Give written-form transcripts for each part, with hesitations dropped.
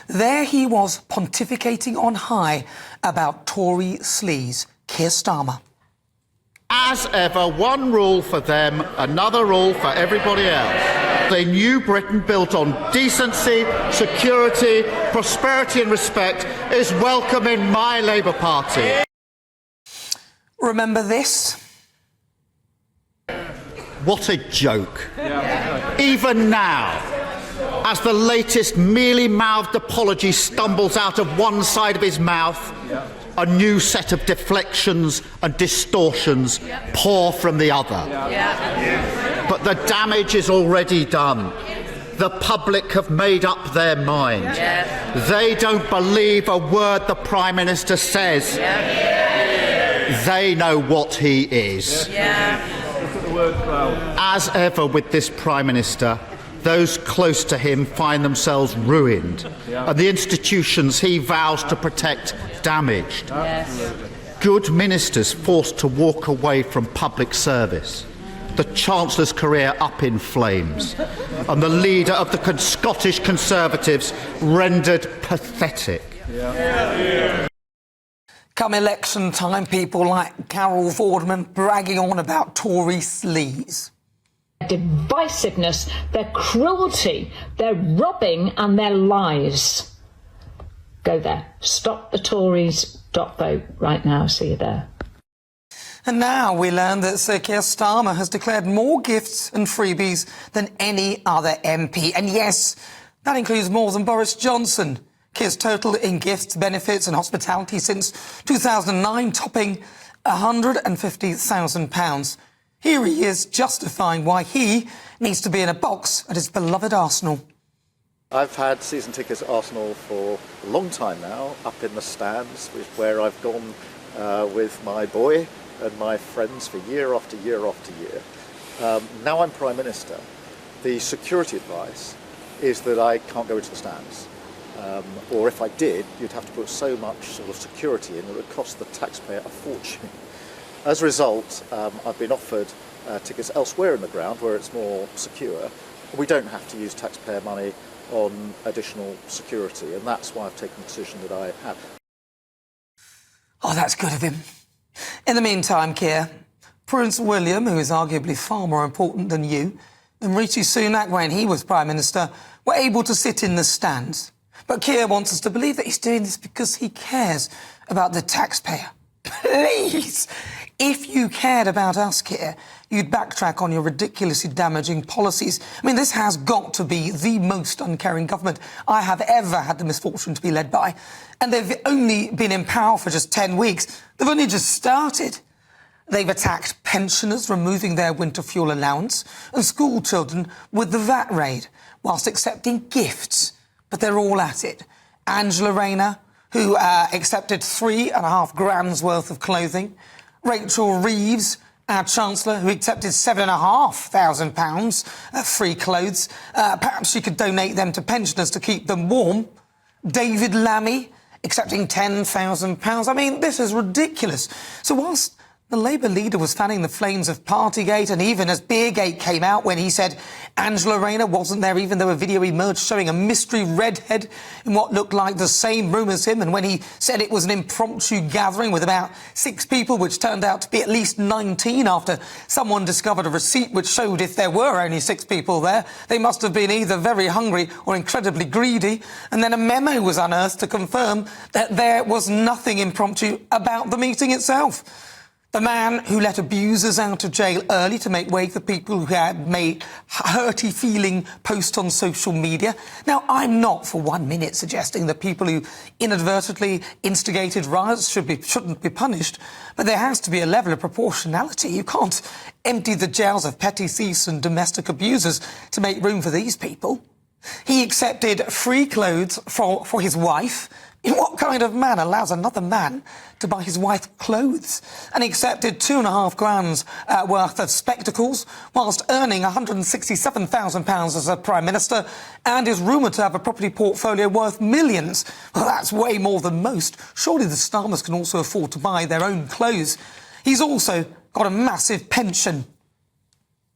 There he was pontificating on high about Tory sleaze, Keir Starmer. As ever, one rule for them, another rule for everybody else. A new Britain built on decency, security, prosperity and respect is welcome in my Labour Party. Remember this? What a joke. Even now, as the latest mealy-mouthed apology stumbles out of one side of his mouth, a new set of deflections and distortions pour from the other. But the damage is already done. The public have made up their mind. They don't believe a word the Prime Minister says. They know what he is. As ever with this Prime Minister, those close to him find themselves ruined, and the institutions he vows to protect damaged. Good ministers forced to walk away from public service, the Chancellor's career up in flames, and the leader of the Scottish Conservatives rendered pathetic. Come election time, people like Carol Vorderman bragging on about Tory sleaze. Divisiveness, their cruelty, their robbing and their lies. Go there. StopTheTories.vote right now. See you there. And now we learn that Sir Keir Starmer has declared more gifts and freebies than any other MP. And yes, that includes more than Boris Johnson. Keir's total in gifts, benefits and hospitality since 2009 topping £150,000. Here he is justifying why he needs to be in a box at his beloved Arsenal. I've had season tickets at Arsenal for a long time now, up in the stands, where I've gone with my boy and my friends for year after year after year. Now I'm Prime Minister. The security advice is that I can't go into the stands. Or if I did, you'd have to put so much sort of security in that it would cost the taxpayer a fortune. As a result, I've been offered tickets elsewhere in the ground where it's more secure. We don't have to use taxpayer money on additional security, and that's why I've taken the decision that I have. Oh, that's good of him. In the meantime, Keir, Prince William, who is arguably far more important than you, and Rishi Sunak, when he was Prime Minister, were able to sit in the stands. But Keir wants us to believe that he's doing this because he cares about the taxpayer. Please! If you cared about us, Keir, you'd backtrack on your ridiculously damaging policies. I mean, this has got to be the most uncaring government I have ever had the misfortune to be led by. And they've only been in power for just 10 weeks. They've only just started. They've attacked pensioners, removing their winter fuel allowance, and school children with the VAT raid, whilst accepting gifts. But they're all at it. Angela Rayner, who accepted £3.5 grand's worth of clothing. Rachel Reeves, our Chancellor, who accepted £7,500 free clothes. Perhaps she could donate them to pensioners to keep them warm. David Lammy, accepting £10,000. I mean, this is ridiculous. So whilst the Labour leader was fanning the flames of Partygate, and even as Beergate came out when he said Angela Rayner wasn't there, even though a video emerged showing a mystery redhead in what looked like the same room as him, and when he said it was an impromptu gathering with about 6 people, which turned out to be at least 19 after someone discovered a receipt which showed if there were only 6 people there, they must have been either very hungry or incredibly greedy. And then a memo was unearthed to confirm that there was nothing impromptu about the meeting itself. The man who let abusers out of jail early to make way for people who had made hurty-feeling posts on social media. Now, I'm not for 1 minute suggesting that people who inadvertently instigated riots shouldn't be punished, but there has to be a level of proportionality. You can't empty the jails of petty thieves and domestic abusers to make room for these people. He accepted free clothes for his wife. What kind of man allows another man to buy his wife clothes? And he accepted £2.5 grand's worth of spectacles, whilst earning £167,000 as a Prime Minister, and is rumoured to have a property portfolio worth millions. Well, that's way more than most. Surely the Starmers can also afford to buy their own clothes. He's also got a massive pension.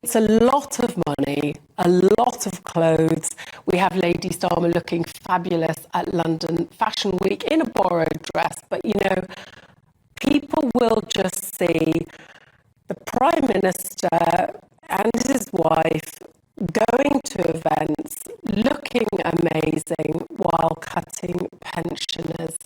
It's a lot of money, a lot of clothes. We have Lady Starmer looking fabulous at London Fashion Week in a borrowed dress. But, you know, people will just see the Prime Minister and his wife going to events, looking amazing while cutting pensioners'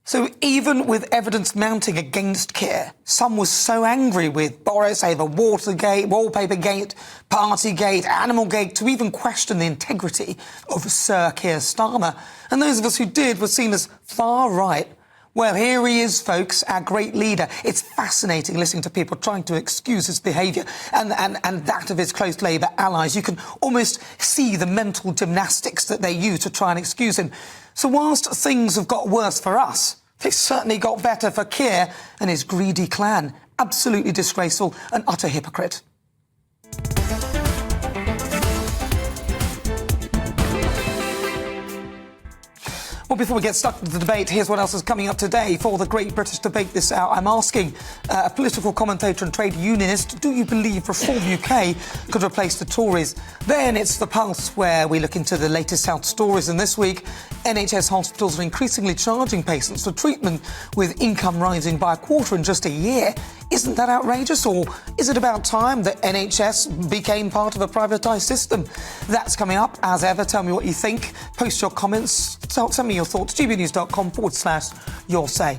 So even with evidence mounting against Keir, some were so angry with Boris over Watergate, Wallpapergate, Partygate, Animalgate, to even question the integrity of Sir Keir Starmer. And those of us who did were seen as far right. Well, here he is, folks, our great leader. It's fascinating listening to people trying to excuse his behaviour and that of his close Labour allies. You can almost see the mental gymnastics that they use to try and excuse him. So whilst things have got worse for us, they certainly got better for Keir and his greedy clan. Absolutely disgraceful and utter hypocrite. Well, before we get stuck into the debate, here's what else is coming up today. For the Great British Debate this hour, I'm asking a political commentator and trade unionist, do you believe Reform UK could replace the Tories? Then it's The Pulse, where we look into the latest health stories. And this week, NHS hospitals are increasingly charging patients for treatment with income rising by a quarter in just a year. Isn't that outrageous? Or is it about time that NHS became part of a privatised system? That's coming up. As ever, tell me what you think. Post your comments. Send me your thoughts. gbnews.com/your say.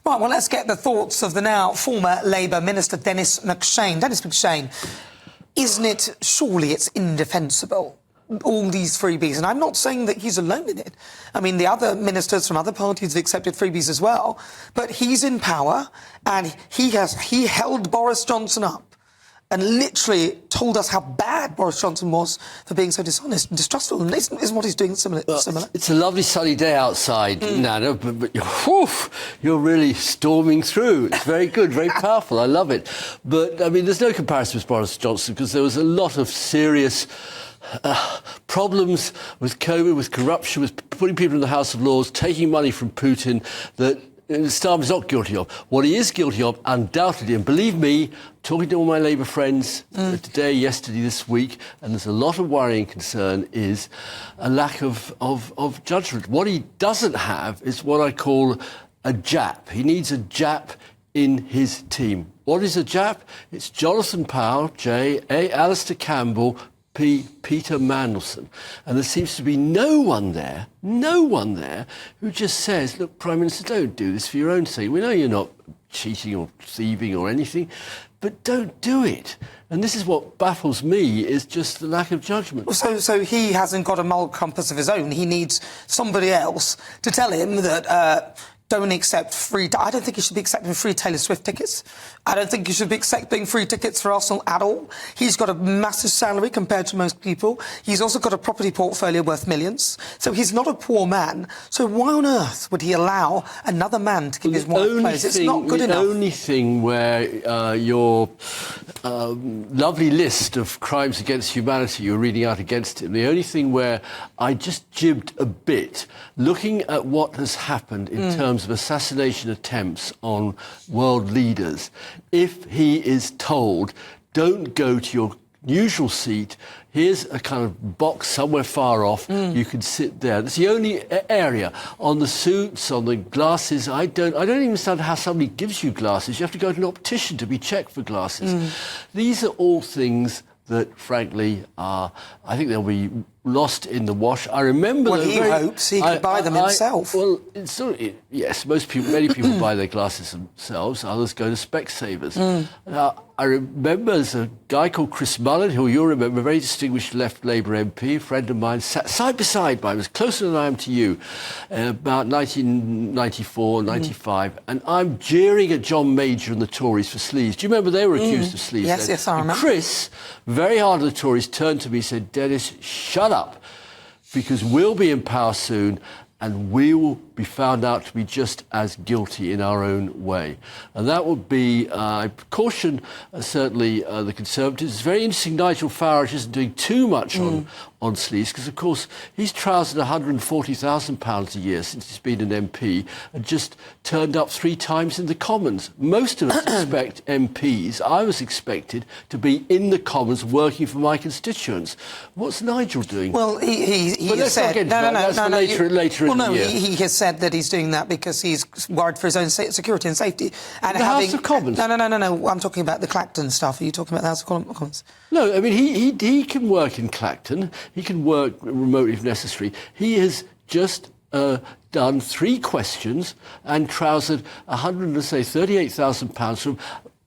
Right, well, let's get the thoughts of the now former Labour Minister Dennis McShane. Dennis McShane, isn't it, surely it's indefensible, all these freebies? And I'm not saying that he's alone in it. I mean, the other ministers from other parties have accepted freebies as well. But he's in power, and he held Boris Johnson up and literally told us how bad Boris Johnson was for being so dishonest and distrustful. And isn't what he's doing similar? It's a lovely sunny day outside, Nana, but you're really storming through. It's very good, very powerful. I love it. But, I mean, there's no comparison with Boris Johnson because there was a lot of serious problems with COVID, with corruption, with putting people in the House of Lords, taking money from Putin that Starmer's not guilty of. What he is guilty of, undoubtedly, and believe me, talking to all my Labour friends today, yesterday, this week, and there's a lot of worrying concern, is a lack of judgment. What he doesn't have is what I call a JAP. He needs a JAP in his team. What is a JAP? It's Jonathan Powell, J, A, Alistair Campbell, P, Peter Mandelson. And there seems to be no one there who just says, look, Prime Minister, don't do this for your own sake. We know you're not cheating or thieving or anything, but don't do it. And this is what baffles me, is just the lack of judgment. So he hasn't got a moral compass of his own. He needs somebody else to tell him that don't accept free... I don't think he should be accepting free Taylor Swift tickets. I don't think he should be accepting free tickets for Arsenal at all. He's got a massive salary compared to most people. He's also got a property portfolio worth millions. So he's not a poor man. So why on earth would he allow another man to give his wife praise? It's not good enough. The only thing where your lovely list of crimes against humanity you're reading out against him, the only thing where I just jibbed a bit, looking at what has happened in terms of assassination attempts on world leaders, if he is told, don't go to your usual seat, here's a kind of box somewhere far off, you can sit there. That's the only area. On the suits, on the glasses, I don't even understand how somebody gives you glasses. You have to go to an optician to be checked for glasses. These are all things that, frankly, I think they'll be lost in the wash. I remember... Well, he hopes he can buy them himself. Well, yes, many people buy their glasses themselves. Others go to Specsavers. I remember there's a guy called Chris Mullen, who you'll remember, a very distinguished left Labour MP, a friend of mine, sat side by side by him, as closer than I am to you, about 1994, 95, and I'm jeering at John Major and the Tories for sleaze. Do you remember they were accused of sleaze? Yes, I remember. And Chris, very hard on the Tories, turned to me and said, Dennis, shut up, because we'll be in power soon and we will be found out to be just as guilty in our own way. And that would be, I caution certainly the Conservatives. It's very interesting Nigel Farage isn't doing too much on Sleaze, because, of course, he's trousered £140,000 a year since he's been an MP and just turned up 3 times in the Commons. Most of us expect MPs, I was expected, to be in the Commons working for my constituents. What's Nigel doing? Well, he has said... Later in the year. He has said that he's doing that because he's worried for his own security and safety. And the House of Commons? No. I'm talking about the Clacton stuff. Are you talking about the House of Commons? No, I mean, he can work in Clacton. He can work remotely if necessary. He has just done 3 questions and trousered £138,000 from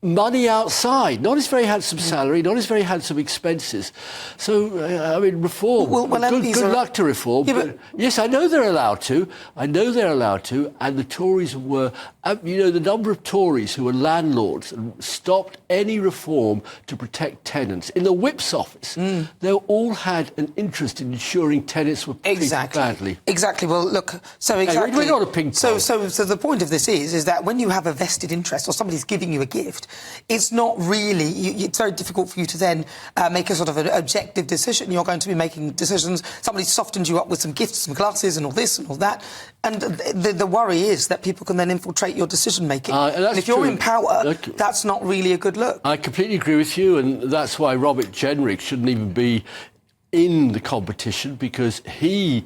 money outside, not his very handsome salary, not his very handsome expenses. So, I mean, reform. Good luck to reform. Yeah, but yes, I know they're allowed to. And the Tories were, the number of Tories who were landlords and stopped any reform to protect tenants. In the Whip's office, they all had an interest in ensuring tenants were treated badly. Exactly. Well, look, so exactly... We're not a ping pong. So the point of this is that when you have a vested interest or somebody's giving you a gift, it's not really... it's very difficult for you to then make a sort of an objective decision. You're going to be making decisions. Somebody softened you up with some gifts, some glasses and all this and all that. And the worry is that people can then infiltrate your decision-making. And if you're in power, that's not really a good look. I completely agree with you, and that's why Robert Jenrick shouldn't even be in the competition, because he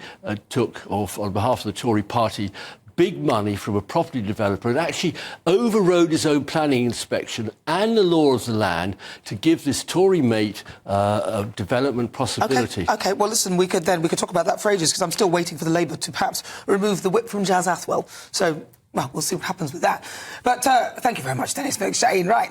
took, on behalf of the Tory party, big money from a property developer and actually overrode his own planning inspection and the law of the land to give this Tory mate a development possibility. OK, well, listen, we could talk about that for ages, because I'm still waiting for the Labour to perhaps remove the whip from Jazz Athwell. So, well, we'll see what happens with that. But thank you very much, Dennis, for exchange. Right.